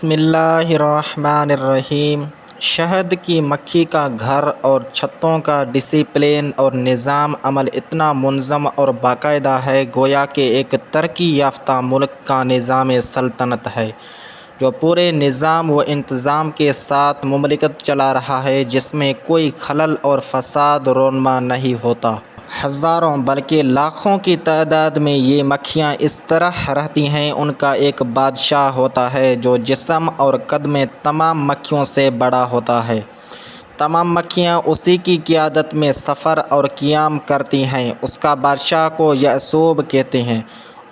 بسم اللہ الرحمن الرحیم۔ شہد کی مکھی کا گھر اور چھتوں کا ڈسپلن اور نظام عمل اتنا منظم اور باقاعدہ ہے گویا کہ ایک ترقی یافتہ ملک کا نظام سلطنت ہے جو پورے نظام و انتظام کے ساتھ مملکت چلا رہا ہے، جس میں کوئی خلل اور فساد رونما نہیں ہوتا۔ ہزاروں بلکہ لاکھوں کی تعداد میں یہ مکھیاں اس طرح رہتی ہیں۔ ان کا ایک بادشاہ ہوتا ہے جو جسم اور قد میں تمام مکھیوں سے بڑا ہوتا ہے۔ تمام مکھیاں اسی کی قیادت میں سفر اور قیام کرتی ہیں۔ اس کا بادشاہ کو یعصوب کہتے ہیں۔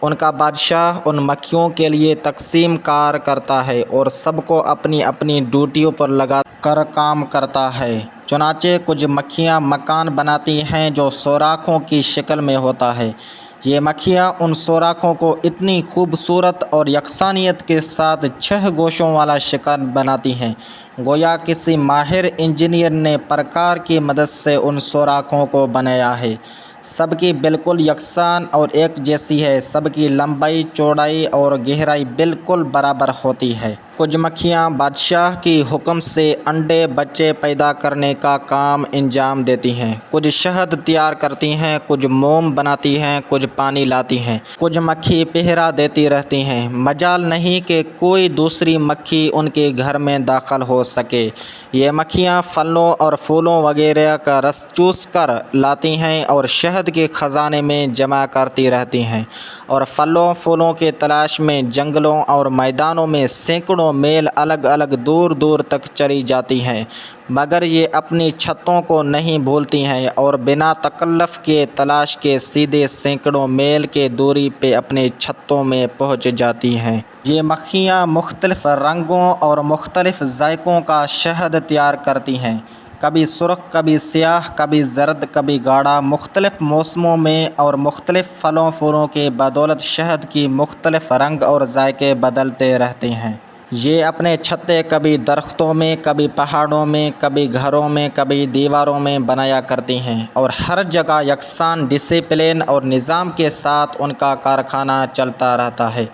ان کا بادشاہ ان مکھیوں کے لیے تقسیم کار کرتا ہے اور سب کو اپنی اپنی ڈیوٹیوں پر لگا کر کام کرتا ہے۔ چنانچہ کچھ مکھیاں مکان بناتی ہیں جو سوراخوں کی شکل میں ہوتا ہے۔ یہ مکھیاں ان سوراخوں کو اتنی خوبصورت اور یکسانیت کے ساتھ 6 گوشوں والا شکل بناتی ہیں گویا کسی ماہر انجینئر نے پرکار کی مدد سے ان سوراخوں کو بنایا ہے۔ سب کی بالکل یکساں اور ایک جیسی ہے۔ سب کی لمبائی، چوڑائی اور گہرائی بالکل برابر ہوتی ہے۔ کچھ مکھیاں بادشاہ کی حکم سے انڈے بچے پیدا کرنے کا کام انجام دیتی ہیں۔ کچھ شہد تیار کرتی ہیں، کچھ موم بناتی ہیں، کچھ پانی لاتی ہیں۔ کچھ مکھی پہرا دیتی رہتی ہیں۔ مجال نہیں کہ کوئی دوسری مکھی ان کے گھر میں داخل ہو سکے۔ یہ مکھیاں پھلوں اور پھولوں وغیرہ کا رس چوس کر لاتی ہیں اور شہد کے خزانے میں جمع کرتی رہتی ہیں، اور پھلوں پھولوں کی تلاش میں جنگلوں اور میدانوں میں سینکڑوں میل الگ الگ دور دور تک چلی جاتی ہیں، مگر یہ اپنی چھتوں کو نہیں بھولتی ہیں اور بنا تکلف کے تلاش کے سیدھے سینکڑوں میل کی دوری پہ اپنی چھتوں میں پہنچ جاتی ہیں۔ یہ مکھیاں مختلف رنگوں اور مختلف ذائقوں کا شہد تیار کرتی ہیں، کبھی سرخ، کبھی سیاہ، کبھی زرد، کبھی گاڑھا۔ مختلف موسموں میں اور مختلف پھلوں پھولوں کی بدولت شہد کی مختلف رنگ اور ذائقے بدلتے رہتے ہیں۔ یہ اپنے چھتے کبھی درختوں میں، کبھی پہاڑوں میں، کبھی گھروں میں، کبھی دیواروں میں بنایا کرتی ہیں، اور ہر جگہ یکساں ڈسپلن اور نظام کے ساتھ ان کا کارخانہ چلتا رہتا ہے۔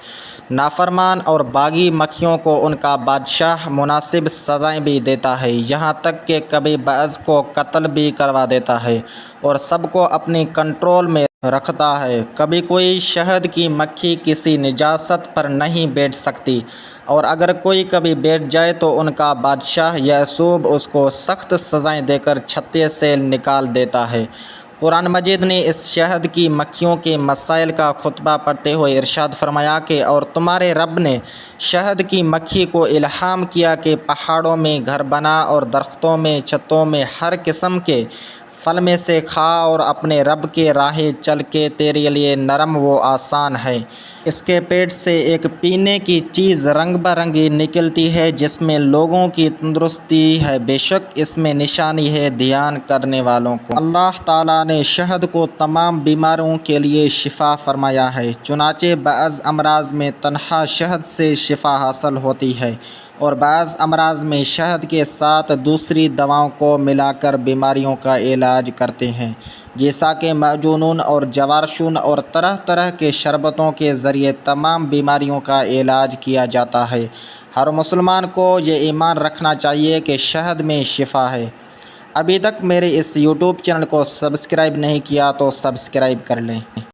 نافرمان اور باغی مکھیوں کو ان کا بادشاہ مناسب سزائیں بھی دیتا ہے، یہاں تک کہ کبھی بعض کو قتل بھی کروا دیتا ہے اور سب کو اپنی کنٹرول میں رکھتا ہے۔ کبھی کوئی شہد کی مکھی کسی نجاست پر نہیں بیٹھ سکتی، اور اگر کوئی کبھی بیٹھ جائے تو ان کا بادشاہ یعصوب اس کو سخت سزائیں دے کر چھتے سے نکال دیتا ہے۔ قرآن مجید نے اس شہد کی مکھیوں کے مسائل کا خطبہ پڑھتے ہوئے ارشاد فرمایا کہ اور تمہارے رب نے شہد کی مکھی کو الہام کیا کہ پہاڑوں میں گھر بنا اور درختوں میں، چھتوں میں ہر قسم کے پھل میں سے کھا اور اپنے رب کے راہ چل کے تیرے لیے نرم و آسان ہے۔ اس کے پیٹ سے ایک پینے کی چیز رنگ برنگی نکلتی ہے جس میں لوگوں کی تندرستی ہے، بے شک اس میں نشانی ہے دھیان کرنے والوں کو۔ اللہ تعالیٰ نے شہد کو تمام بیماریوں کے لیے شفا فرمایا ہے، چنانچہ بعض امراض میں تنہا شہد سے شفا حاصل ہوتی ہے اور بعض امراض میں شہد کے ساتھ دوسری دواؤں کو ملا کر بیماریوں کا علاج کرتے ہیں، جیسا کہ معجونون اور جوارشون اور طرح طرح کے شربتوں کے ذریعے تمام بیماریوں کا علاج کیا جاتا ہے۔ ہر مسلمان کو یہ ایمان رکھنا چاہیے کہ شہد میں شفا ہے۔ ابھی تک میرے اس یوٹیوب چینل کو سبسکرائب نہیں کیا تو سبسکرائب کر لیں۔